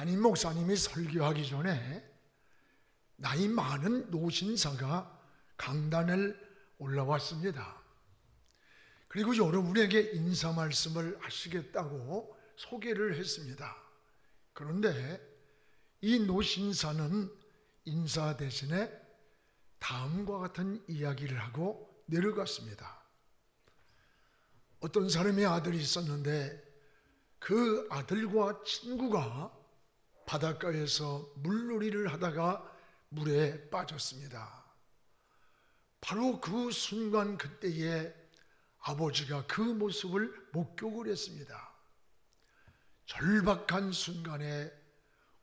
담임 목사님이 설교하기 전에 나이 많은 노신사가 강단에 올라왔습니다. 그리고 여러분에게 인사 말씀을 하시겠다고 소개를 했습니다. 그런데 이 노신사는 인사 대신에 다음과 같은 이야기를 하고 내려갔습니다. 어떤 사람의 아들이 있었는데 그 아들과 친구가 바닷가에서 물놀이를 하다가 물에 빠졌습니다. 바로 그 순간 그때에 아버지가 그 모습을 목격을 했습니다. 절박한 순간에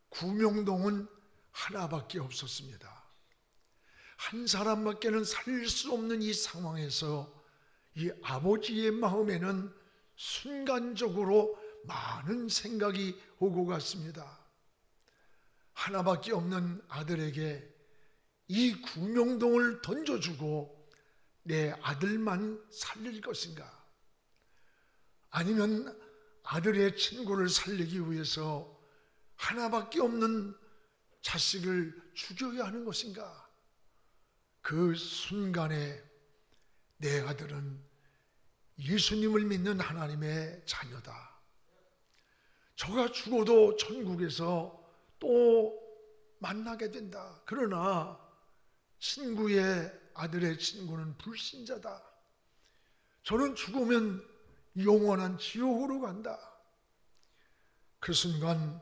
구명동은 하나밖에 없었습니다. 한 사람밖에는 살릴 수 없는 이 상황에서 이 아버지의 마음에는 순간적으로 많은 생각이 오고 갔습니다. 하나밖에 없는 아들에게 이 구명동을 던져주고 내 아들만 살릴 것인가? 아니면 아들의 친구를 살리기 위해서 하나밖에 없는 자식을 죽여야 하는 것인가? 그 순간에 내 아들은 예수님을 믿는 하나님의 자녀다. 저가 죽어도 천국에서 또 만나게 된다. 그러나 친구의 아들의 친구는 불신자다. 저는 죽으면 영원한 지옥으로 간다. 그 순간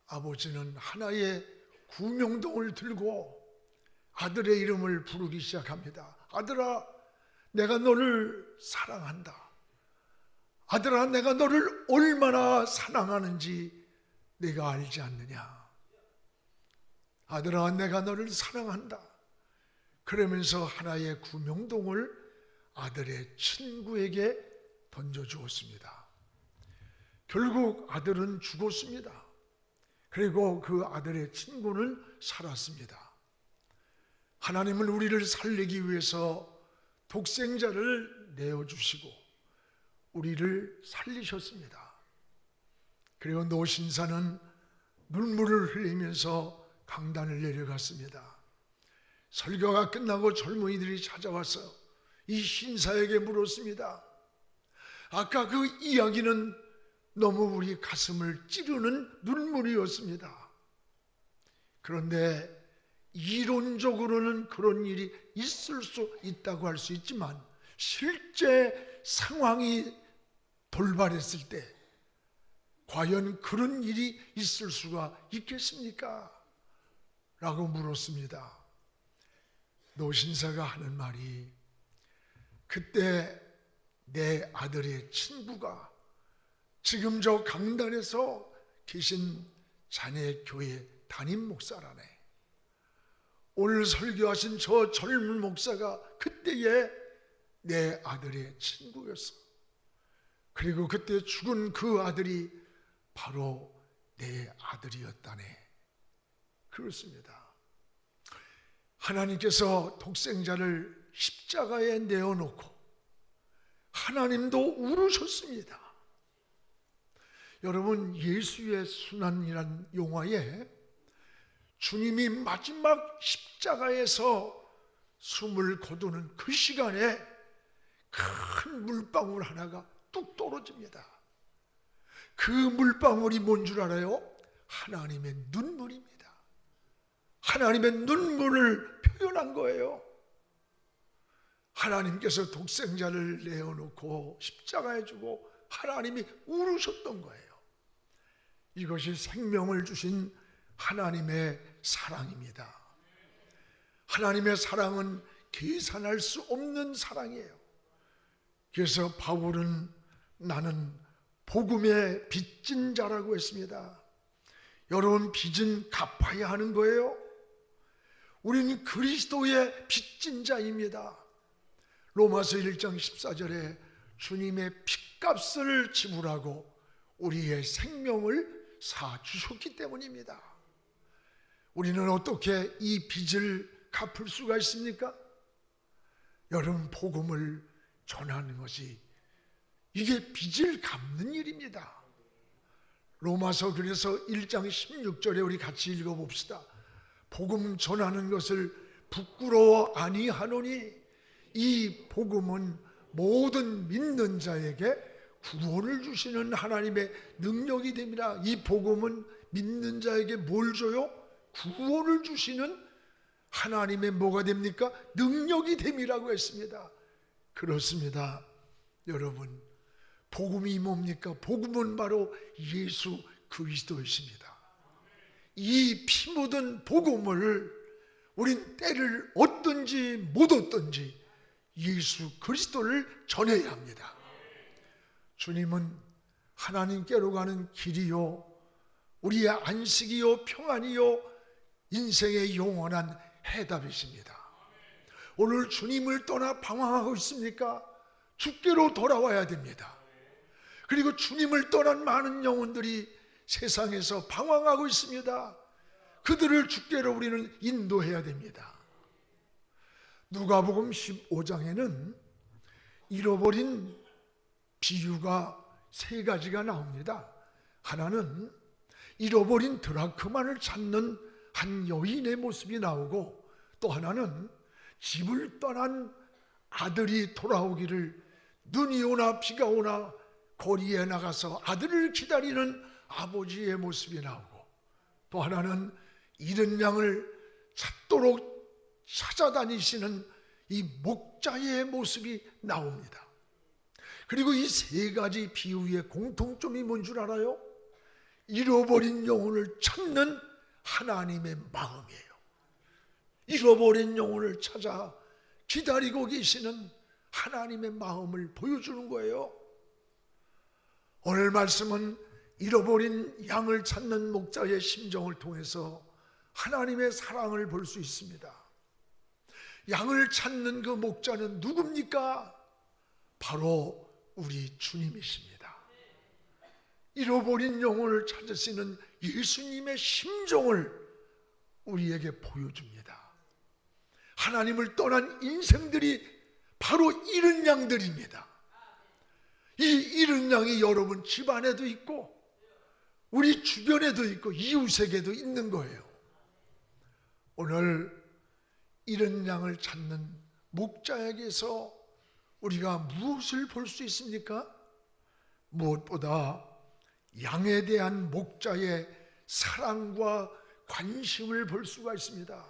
아버지는 하나의 구명동을 들고 아들의 이름을 부르기 시작합니다. 아들아, 내가 너를 사랑한다. 아들아, 내가 너를 얼마나 사랑하는지 내가 알지 않느냐. 아들아, 내가 너를 사랑한다. 그러면서 하나의 구명동을 아들의 친구에게 던져주었습니다. 결국 아들은 죽었습니다. 그리고 그 아들의 친구는 살았습니다. 하나님은 우리를 살리기 위해서 독생자를 내어주시고 우리를 살리셨습니다. 그리고 노신사는 눈물을 흘리면서 강단을 내려갔습니다. 설교가 끝나고 젊은이들이 찾아와서 이 신사에게 물었습니다. 아까 그 이야기는 너무 우리 가슴을 찌르는 눈물이었습니다. 그런데 이론적으로는 그런 일이 있을 수 있다고 할 수 있지만 실제 상황이 돌발했을 때 과연 그런 일이 있을 수가 있겠습니까? 라고 물었습니다. 노신사가 하는 말이 그때 내 아들의 친구가 지금 저 강단에서 계신 자네 교회 담임 목사라네. 오늘 설교하신 저 젊은 목사가 그때의 내 아들의 친구였어. 그리고 그때 죽은 그 아들이 바로 내 아들이었다네. 그렇습니다. 하나님께서 독생자를 십자가에 내어놓고 하나님도 울으셨습니다. 여러분, 예수의 순환이란 영화에 주님이 마지막 십자가에서 숨을 거두는 그 시간에 큰 물방울 하나가 뚝 떨어집니다. 그 물방울이 뭔 줄 알아요? 하나님의 눈물입니다. 하나님의 눈물을 표현한 거예요. 하나님께서 독생자를 내어놓고 십자가에 주고 하나님이 울으셨던 거예요. 이것이 생명을 주신 하나님의 사랑입니다. 하나님의 사랑은 계산할 수 없는 사랑이에요. 그래서 바울은 나는 복음의 빚진 자라고 했습니다. 여러분, 빚은 갚아야 하는 거예요. 우리는 그리스도의 빚진 자입니다. 로마서 1장 14절에 주님의 핏값을 지불하고 우리의 생명을 사주셨기 때문입니다. 우리는 어떻게 이 빚을 갚을 수가 있습니까? 여러분, 복음을 전하는 것이 이게 빚을 갚는 일입니다. 로마서 그래서 1장 16절에 우리 같이 읽어봅시다. 복음 전하는 것을 부끄러워 아니하노니 이 복음은 모든 믿는 자에게 구원을 주시는 하나님의 능력이 됩니다. 이 복음은 믿는 자에게 뭘 줘요? 구원을 주시는 하나님의 뭐가 됩니까? 능력이 됨이라고 했습니다. 그렇습니다. 여러분, 복음이 뭡니까? 복음은 바로 예수 그리스도이십니다. 이 피 묻은 복음을 우린 때를 얻든지 못 얻든지 예수 그리스도를 전해야 합니다. 주님은 하나님께로 가는 길이요, 우리의 안식이요, 평안이요, 인생의 영원한 해답이십니다. 오늘 주님을 떠나 방황하고 있습니까? 주께로 돌아와야 됩니다. 그리고 주님을 떠난 많은 영혼들이 세상에서 방황하고 있습니다. 그들을 주께로 우리는 인도해야 됩니다. 누가복음 15장에는 잃어버린 비유가 세 가지가 나옵니다. 하나는 잃어버린 드라크마를 찾는 한 여인의 모습이 나오고, 또 하나는 집을 떠난 아들이 돌아오기를 눈이 오나 비가 오나 거리에 나가서 아들을 기다리는 아버지의 모습이 나오고, 또 하나는 잃은 양을 찾도록 찾아다니시는 이 목자의 모습이 나옵니다. 그리고 이 세 가지 비유의 공통점이 뭔 줄 알아요? 잃어버린 영혼을 찾는 하나님의 마음이에요. 잃어버린 영혼을 찾아 기다리고 계시는 하나님의 마음을 보여주는 거예요. 오늘 말씀은 잃어버린 양을 찾는 목자의 심정을 통해서 하나님의 사랑을 볼 수 있습니다. 양을 찾는 그 목자는 누굽니까? 바로 우리 주님이십니다. 잃어버린 영혼을 찾으시는 예수님의 심정을 우리에게 보여줍니다. 하나님을 떠난 인생들이 바로 잃은 양들입니다. 이 잃은 양이 여러분 집안에도 있고 우리 주변에도 있고 이웃에게도 있는 거예요. 오늘 잃은 양을 찾는 목자에게서 우리가 무엇을 볼 수 있습니까? 무엇보다 양에 대한 목자의 사랑과 관심을 볼 수가 있습니다.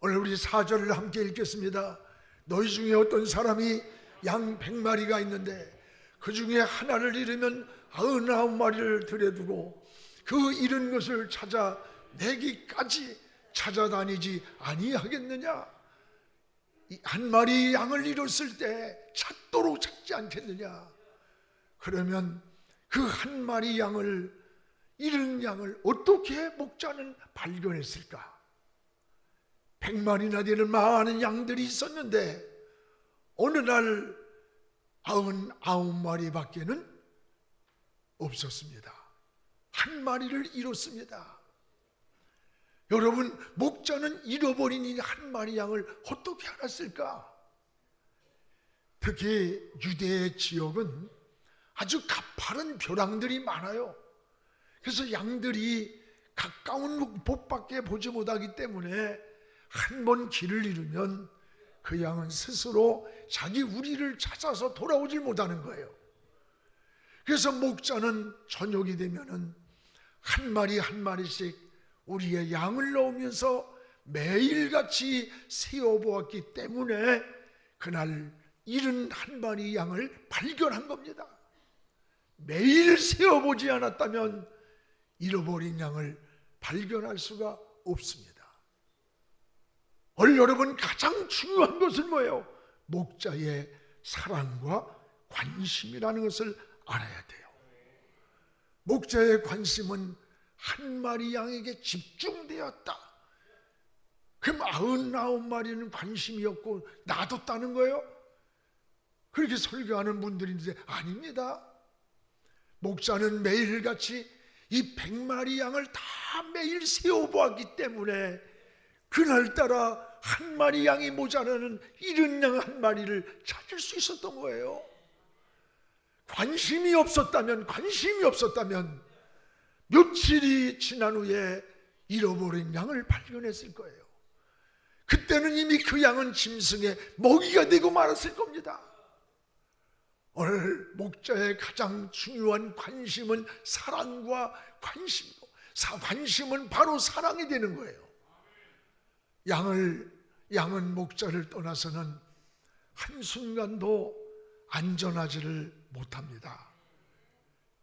오늘 우리 4절을 함께 읽겠습니다. 너희 중에 어떤 사람이 양 100마리가 있는데 그 중에 하나를 잃으면 99마리를 들여두고 그 잃은 것을 찾아 내기까지 찾아다니지 아니하겠느냐? 한 마리 양을 잃었을 때 찾도록 찾지 않겠느냐? 그러면 그 한 마리 양을, 잃은 양을 어떻게 목자는 발견했을까? 100마리나 되는 많은 양들이 있었는데 어느 날 99마리밖에는 없었습니다. 한 마리를 잃었습니다. 여러분, 목자는 잃어버린 이 한 마리 양을 어떻게 알았을까? 특히 유대 지역은 아주 가파른 벼랑들이 많아요. 그래서 양들이 가까운 곳밖에 보지 못하기 때문에 한 번 길을 잃으면 그 양은 스스로 자기 우리를 찾아서 돌아오질 못하는 거예요. 그래서 목자는 저녁이 되면은 한 마리 한 마리씩 우리의 양을 넣으면서 매일같이 세어보았기 때문에 그날 잃은 한 마리 양을 발견한 겁니다. 매일 세어보지 않았다면 잃어버린 양을 발견할 수가 없습니다. 오늘 여러분, 가장 중요한 것은 뭐예요? 목자의 사랑과 관심이라는 것을 알아야 돼요. 목자의 관심은 한 마리 양에게 집중되었다. 그럼 99마리는 관심이 없고 놔뒀다는 거예요? 그렇게 설교하는 분들이 있는데 아닙니다. 목자는 매일같이 이 100마리 양을 다 매일 세어보았기 때문에 그날따라 한 마리 양이 모자라는 잃은 양 한 마리를 찾을 수 있었던 거예요. 관심이 없었다면 며칠이 지난 후에 잃어버린 양을 발견했을 거예요. 그때는 이미 그 양은 짐승의 먹이가 되고 말았을 겁니다. 오늘 목자의 가장 중요한 관심은 사랑과 관심이고, 관심은 바로 사랑이 되는 거예요. 양은 목자를 떠나서는 한순간도 안전하지를 못합니다.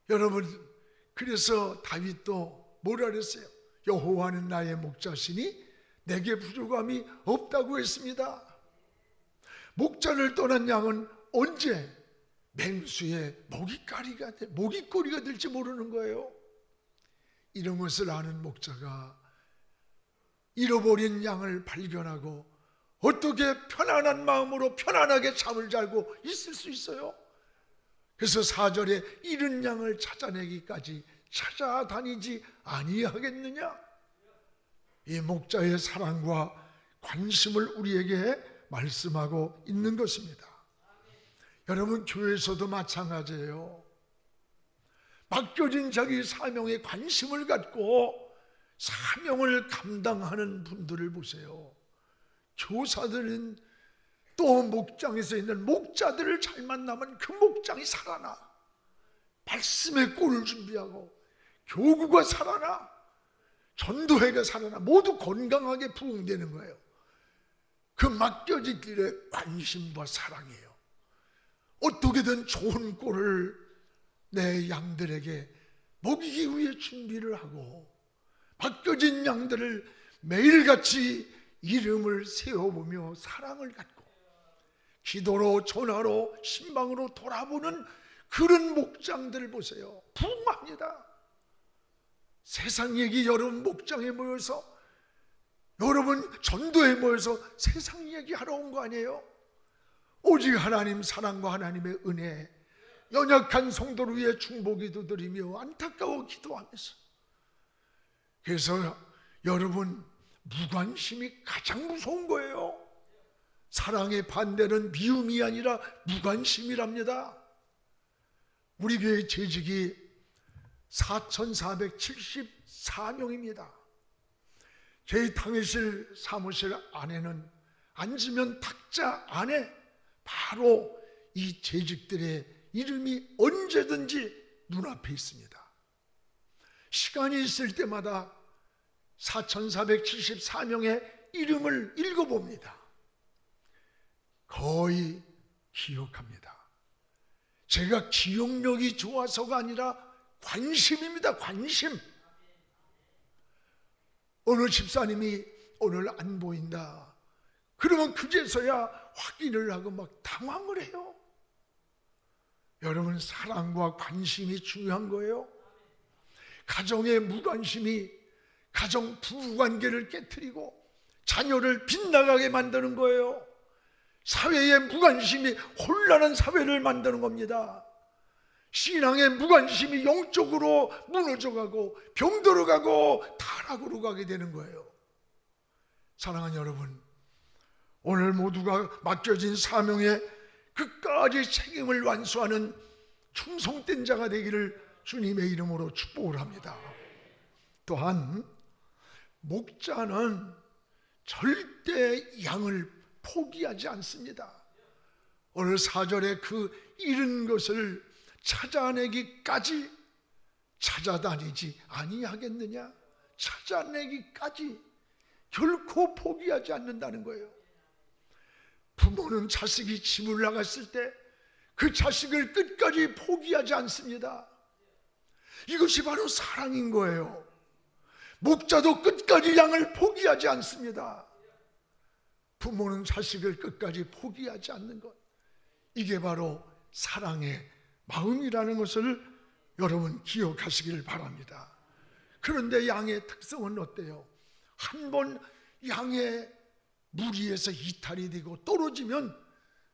여러분, 그래서 다윗도 뭐라 그랬어요? 여호와는 나의 목자시니 내게 부족함이 없다고 했습니다. 목자를 떠난 양은 언제 맹수의 먹잇거리가 될지 모르는 거예요. 이런 것을 아는 목자가 잃어버린 양을 발견하고 어떻게 편안한 마음으로 편안하게 잠을 자고 있을 수 있어요? 그래서 4절에 잃은 양을 찾아내기까지 찾아다니지 아니하겠느냐? 이 목자의 사랑과 관심을 우리에게 말씀하고 있는 것입니다. 여러분, 교회에서도 마찬가지예요. 맡겨진 자기 사명에 관심을 갖고 사명을 감당하는 분들을 보세요. 교사들은 또 목장에서 있는 목자들을 잘 만나면 그 목장이 살아나. 말씀의 꼴을 준비하고 교구가 살아나, 전도회가 살아나, 모두 건강하게 부흥되는 거예요. 그 맡겨진 길의 관심과 사랑이에요. 어떻게든 좋은 꼴을 내 양들에게 먹이기 위해 준비를 하고, 맡겨진 양들을 매일같이 이름을 세워보며 사랑을 갖고 기도로, 전화로, 신방으로 돌아보는 그런 목장들을 보세요. 부흥합니다. 세상 얘기 여러분 목장에 모여서, 여러분 전도에 모여서 세상 얘기하러 온 거 아니에요? 오직 하나님 사랑과 하나님의 은혜, 연약한 성도를 위해 중보기도 드리며 안타까워 기도하면서. 그래서 여러분, 무관심이 가장 무서운 거예요. 사랑의 반대는 미움이 아니라 무관심이랍니다. 우리 교회 재직이 4,474명입니다. 저희 당회실 사무실 안에는 앉으면 탁자 안에 바로 이 재직들의 이름이 언제든지 눈앞에 있습니다. 시간이 있을 때마다 4,474명의 이름을 읽어봅니다. 거의 기억합니다. 제가 기억력이 좋아서가 아니라 관심입니다. 관심. 어느 집사님이 오늘 안 보인다 그러면 그제서야 확인을 하고 막 당황을 해요. 여러분, 사랑과 관심이 중요한 거예요. 가정의 무관심이 가정 부부관계를 깨트리고 자녀를 빗나가게 만드는 거예요. 사회의 무관심이 혼란한 사회를 만드는 겁니다. 신앙의 무관심이 영적으로 무너져가고 병들어가고 타락으로 가게 되는 거예요. 사랑하는 여러분, 오늘 모두가 맡겨진 사명에 끝까지 책임을 완수하는 충성된 자가 되기를 주님의 이름으로 축복을 합니다. 또한 목자는 절대 양을 포기하지 않습니다. 오늘 4절에 그 잃은 것을 찾아내기까지 찾아다니지 아니하겠느냐? 찾아내기까지 결코 포기하지 않는다는 거예요. 부모는 자식이 집을 나갔을 때 그 자식을 끝까지 포기하지 않습니다. 이것이 바로 사랑인 거예요. 목자도 끝까지 양을 포기하지 않습니다. 부모는 자식을 끝까지 포기하지 않는 것, 이게 바로 사랑의 마음이라는 것을 여러분 기억하시길 바랍니다. 그런데 양의 특성은 어때요? 한번 양의 무리에서 이탈이 되고 떨어지면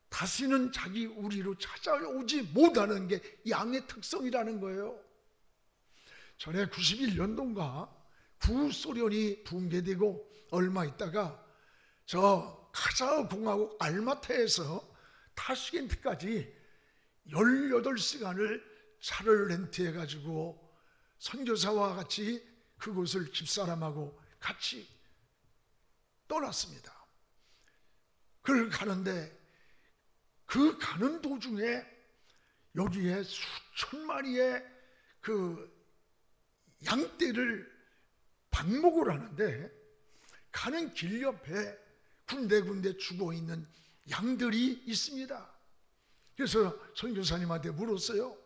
다시는 자기 우리로 찾아오지 못하는 게 양의 특성이라는 거예요. 전에 91년도인가 구소련이 붕괴되고 얼마 있다가 저 카자흐 공화국 알마타에서 타슈켄트까지 18시간을 차를 렌트해가지고 선교사와 같이 그곳을 집사람하고 같이 떠났습니다. 그걸 가는데 그 가는 도중에 여기에 수천 마리의 그 양떼를 방목을 하는데 가는 길 옆에 군데군데 죽어있는 양들이 있습니다. 그래서 선교사님한테 물었어요.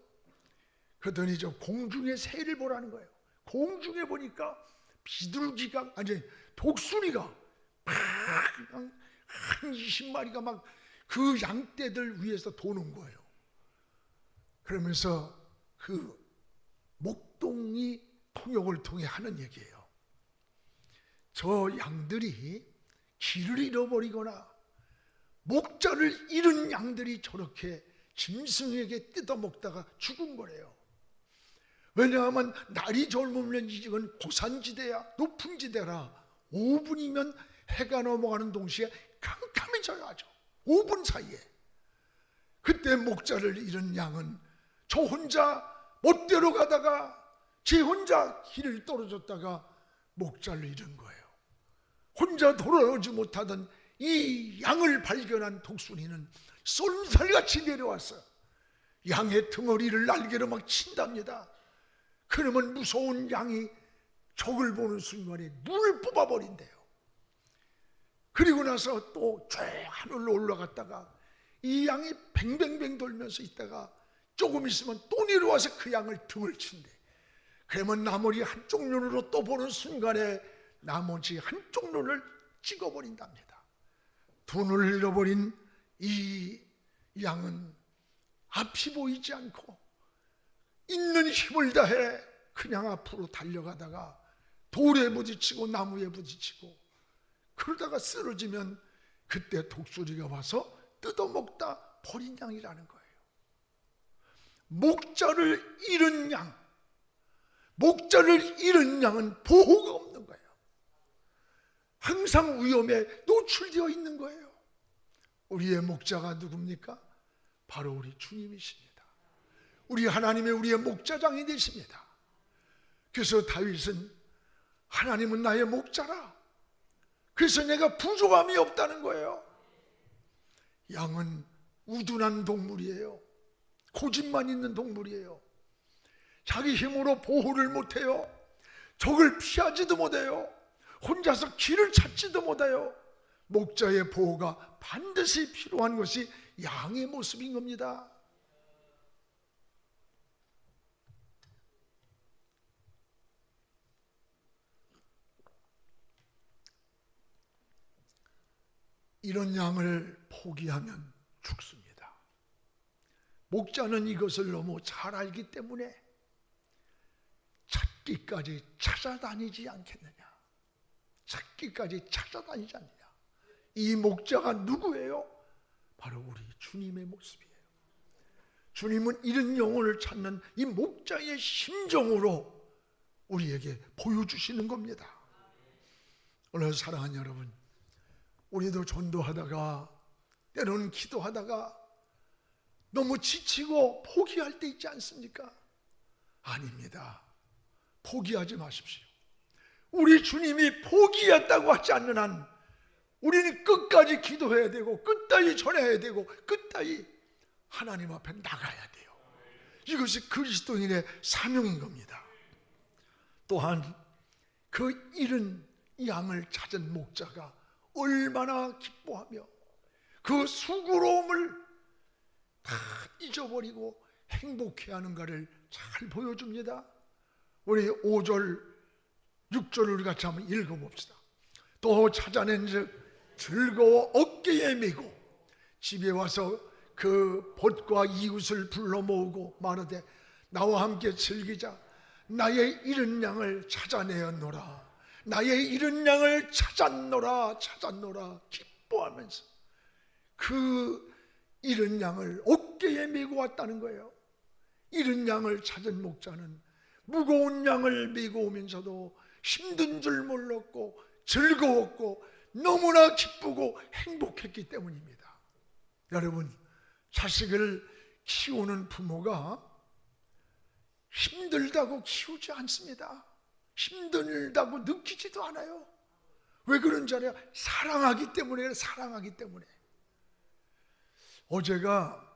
그랬더니 저 공중의 새를 보라는 거예요. 공중에 보니까 비둘기가 아니 독수리가 막 한 20마리가 막 그 양떼들 위에서 도는 거예요. 그러면서 그 목동이 통역을 통해 하는 얘기예요. 저 양들이 길을 잃어버리거나 목자를 잃은 양들이 저렇게 짐승에게 뜯어먹다가 죽은 거래요. 왜냐하면 날이 젊으면 이건 고산지대야, 높은 지대라 5분이면 해가 넘어가는 동시에 캄캄해져야 하죠. 5분 사이에. 그때 목자를 잃은 양은 저 혼자 멋대로 가다가 제 혼자 길을 떨어졌다가 목자를 잃은 거예요. 혼자 돌아오지 못하던 이 양을 발견한 독수리는 쏜살같이 내려와서 양의 덩어리를 날개로 막 친답니다. 그러면 무서운 양이 적을 보는 순간에 눈을 뽑아버린대요. 그리고 나서 또 쭉 하늘로 올라갔다가 이 양이 뱅뱅뱅 돌면서 있다가 조금 있으면 또 내려와서 그 양을 등을 친대. 그러면 나머지 한쪽 눈으로 또 보는 순간에 나머지 한쪽 눈을 찍어버린답니다. 두 눈을 잃어버린 이 양은 앞이 보이지 않고 있는 힘을 다해 그냥 앞으로 달려가다가 돌에 부딪히고 나무에 부딪히고 그러다가 쓰러지면 그때 독수리가 와서 뜯어먹다 버린 양이라는 거예요. 목자를 잃은 양, 목자를 잃은 양은 보호가 없는 거예요. 항상 위험에 노출되어 있는 거예요. 우리의 목자가 누굽니까? 바로 우리 주님이십니다. 우리 하나님의 우리의 목자장이 되십니다. 그래서 다윗은 하나님은 나의 목자라. 그래서 내가 부족함이 없다는 거예요. 양은 우둔한 동물이에요. 고집만 있는 동물이에요. 자기 힘으로 보호를 못해요. 적을 피하지도 못해요. 혼자서 길을 찾지도 못해요. 목자의 보호가 반드시 필요한 것이 양의 모습인 겁니다. 이런 양을 포기하면 죽습니다. 목자는 이것을 너무 잘 알기 때문에 찾기까지 찾아다니지 않겠느냐. 찾기까지 찾아다니지 않느냐. 이 목자가 누구예요? 바로 우리 주님의 모습이에요. 주님은 이런 영혼을 찾는 이 목자의 심정으로 우리에게 보여주시는 겁니다. 오늘 사랑하는 여러분, 우리도 전도하다가 때로는 기도하다가 너무 지치고 포기할 때 있지 않습니까? 아닙니다. 포기하지 마십시오. 우리 주님이 포기했다고 하지 않는 한 우리는 끝까지 기도해야 되고 끝까지 전해야 되고 끝까지 하나님 앞에 나가야 돼요. 이것이 그리스도인의 사명인 겁니다. 또한 그 잃은 양을 찾은 목자가 얼마나 기뻐하며 그 수고로움을 다 잊어버리고 행복해하는가를 잘 보여줍니다. 우리 5절 6절을 우리 같이 한번 읽어봅시다. 또 찾아낸 즉 즐거워 어깨에 메고 집에 와서 그 벗과 이웃을 불러 모으고 말하되 나와 함께 즐기자. 나의 잃은 양을 찾아내었노라. 나의 잃은 양을 찾았노라. 찾았노라. 기뻐하면서 그 잃은 양을 어깨에 메고 왔다는 거예요. 잃은 양을 찾은 목자는 무거운 양을 메고 오면서도 힘든 줄 몰랐고 즐거웠고 너무나 기쁘고 행복했기 때문입니다. 여러분, 자식을 키우는 부모가 힘들다고 키우지 않습니다. 힘들다고 느끼지도 않아요. 왜 그런지 알아요? 사랑하기 때문에. 사랑하기 때문에. 어제가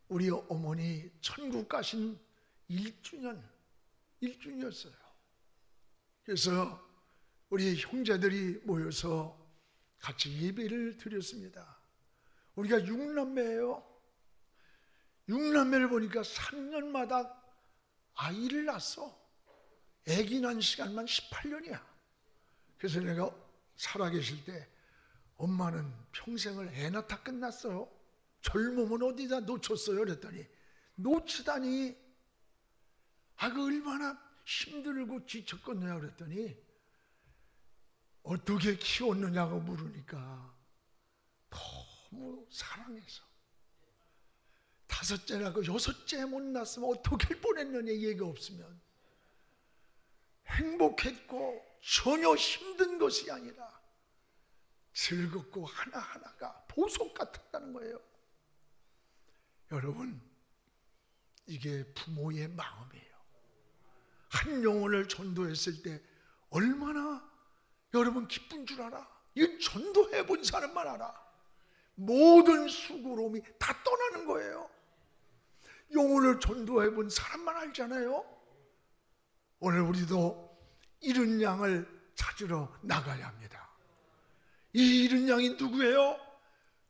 우리 어머니 천국 가신 1주년이었어요. 그래서 우리 형제들이 모여서 같이 예배를 드렸습니다. 우리가 6남매예요. 6남매를 보니까 3년마다 아이를 낳았어. 아기 난 시간만 18년이야. 그래서 내가 살아계실 때 엄마는 평생을 애 낳다 끝났어요. 젊으면 어디다 놓쳤어요? 그랬더니 놓치다니. 그 얼마나 힘들고 지쳤겠냐 그랬더니 어떻게 키웠느냐고 물으니까 너무 사랑해서 5째 낳고 6째 못 낳았으면 어떻게 할 뻔했느냐 얘기가 없으면 행복했고 전혀 힘든 것이 아니라 즐겁고 하나하나가 보석 같았다는 거예요. 여러분, 이게 부모의 마음이에요. 한 영혼을 전도했을 때 얼마나 여러분 기쁜 줄 알아? 이 전도해 본 사람만 알아. 모든 수고로움이 다 떠나는 거예요. 영혼을 전도해 본 사람만 알잖아요. 오늘 우리도 잃은 양을 찾으러 나가야 합니다. 이 잃은 양이 누구예요?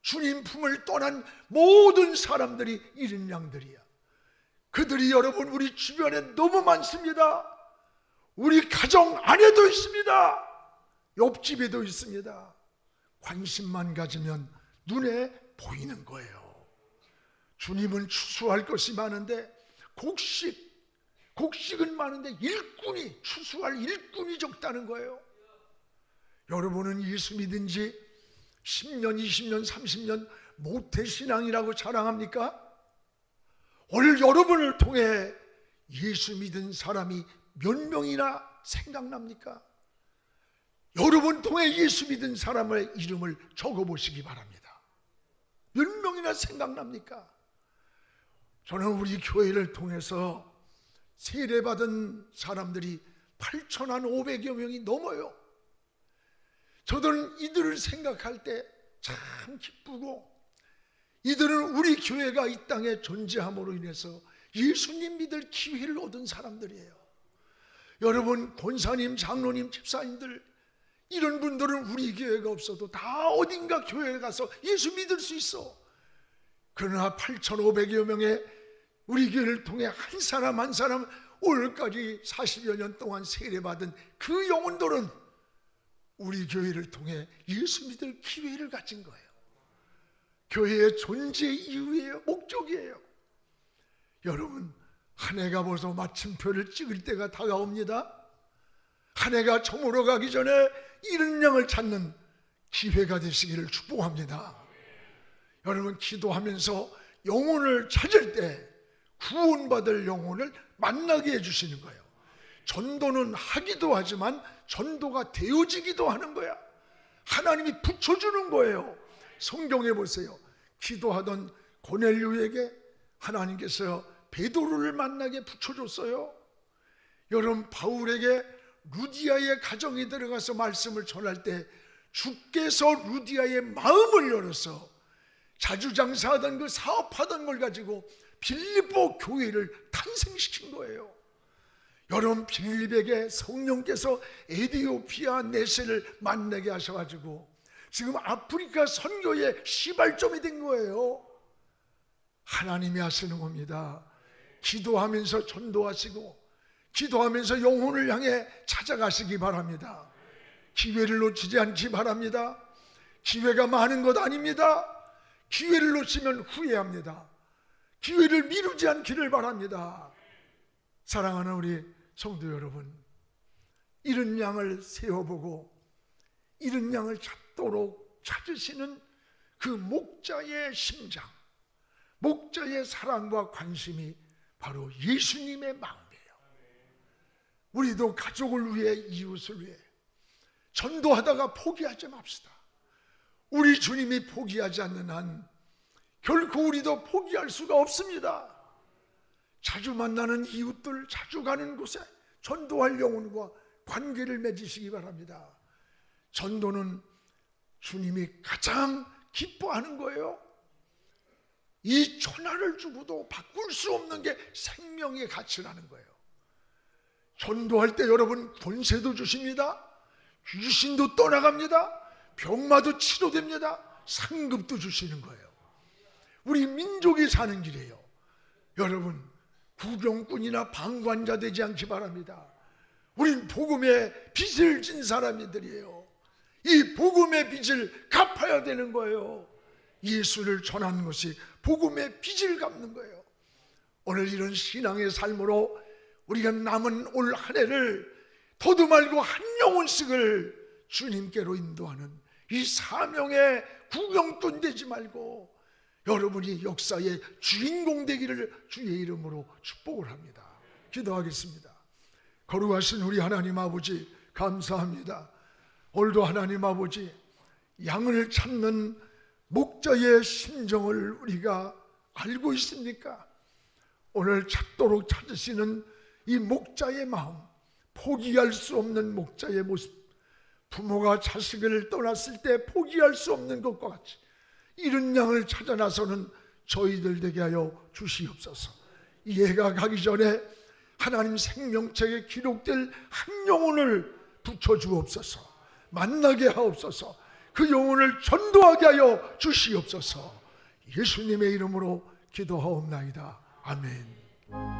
주님 품을 떠난 모든 사람들이 잃은 양들이야. 그들이 여러분 우리 주변에 너무 많습니다. 우리 가정 안에도 있습니다. 옆집에도 있습니다. 관심만 가지면 눈에 보이는 거예요. 주님은 추수할 것이 많은데 곡식은 많은데 일꾼이, 추수할 일꾼이 적다는 거예요. 여러분은 예수 믿은 지 10년, 20년, 30년 모태신앙이라고 자랑합니까? 오늘 여러분을 통해 예수 믿은 사람이 몇 명이나 생각납니까? 여러분 통해 예수 믿은 사람의 이름을 적어보시기 바랍니다. 몇 명이나 생각납니까? 저는 우리 교회를 통해서 세례받은 사람들이 8,500여 명이 넘어요. 저들은 이들을 생각할 때 참 기쁘고, 이들은 우리 교회가 이 땅에 존재함으로 인해서 예수님 믿을 기회를 얻은 사람들이에요. 여러분, 권사님, 장로님, 집사님들, 이런 분들은 우리 교회가 없어도 다 어딘가 교회에 가서 예수 믿을 수 있어. 그러나 8,500여 명의 우리 교회를 통해 한 사람 한 사람 오늘까지 40여 년 동안 세례받은 그 영혼들은 우리 교회를 통해 예수 믿을 기회를 가진 거예요. 교회의 존재 이유예요. 목적이에요. 여러분, 한 해가 벌써 마침표를 찍을 때가 다가옵니다. 한 해가 저물어 가기 전에 잃은 양을 찾는 기회가 되시기를 축복합니다. 여러분, 기도하면서 영혼을 찾을 때 구원받을 영혼을 만나게 해주시는 거예요. 전도는 하기도 하지만 전도가 되어지기도 하는 거야. 하나님이 붙여주는 거예요. 성경에 보세요. 기도하던 고넬료에게 하나님께서 베드로를 만나게 붙여줬어요. 여러분, 바울에게 루디아의 가정에 들어가서 말씀을 전할 때 주께서 루디아의 마음을 열어서 자주장사하던 그 사업하던 걸 가지고 빌립보 교회를 탄생시킨 거예요. 여러분, 빌립에게 성령께서 에디오피아 내세를 만나게 하셔가지고 지금 아프리카 선교의 시발점이 된 거예요. 하나님이 하시는 겁니다. 기도하면서 전도하시고 기도하면서 영혼을 향해 찾아가시기 바랍니다. 기회를 놓치지 않기 바랍니다. 기회가 많은 것 아닙니다. 기회를 놓치면 후회합니다. 기회를 미루지 않기를 바랍니다. 사랑하는 우리 성도 여러분, 잃은 양을 세어보고 잃은 양을 찾도록 찾으시는 그 목자의 심장, 목자의 사랑과 관심이 바로 예수님의 마음이에요. 우리도 가족을 위해, 이웃을 위해 전도하다가 포기하지 맙시다. 우리 주님이 포기하지 않는 한 결코 우리도 포기할 수가 없습니다. 자주 만나는 이웃들, 자주 가는 곳에 전도할 영혼과 관계를 맺으시기 바랍니다. 전도는 주님이 가장 기뻐하는 거예요. 이 천하를 주고도 바꿀 수 없는 게 생명의 가치라는 거예요. 전도할 때 여러분 권세도 주십니다. 귀신도 떠나갑니다. 병마도 치료됩니다. 상급도 주시는 거예요. 우리 민족이 사는 길이에요. 여러분 구경꾼이나 방관자 되지 않기 바랍니다. 우린 복음의 빚을 진 사람들이에요. 이 복음의 빚을 갚아야 되는 거예요. 예수를 전하는 것이 복음의 빚을 갚는 거예요. 오늘 이런 신앙의 삶으로 우리가 남은 올 한 해를 더도 말고 한 영혼씩을 주님께로 인도하는 이 사명의 구경꾼 되지 말고 여러분이 역사의 주인공 되기를 주의 이름으로 축복을 합니다. 기도하겠습니다. 거룩하신 우리 하나님 아버지 감사합니다. 오늘도 하나님 아버지 양을 찾는 목자의 심정을 우리가 알고 있습니까? 오늘 찾도록 찾으시는 이 목자의 마음, 포기할 수 없는 목자의 모습, 부모가 자식을 떠났을 때 포기할 수 없는 것과 같이 이런 양을 찾아 나서는 저희들 되게 하여 주시옵소서. 이해가 가기 전에 하나님 생명책에 기록될 한 영혼을 붙여주옵소서. 만나게 하옵소서. 그 영혼을 전도하게 하여 주시옵소서. 예수님의 이름으로 기도하옵나이다. 아멘.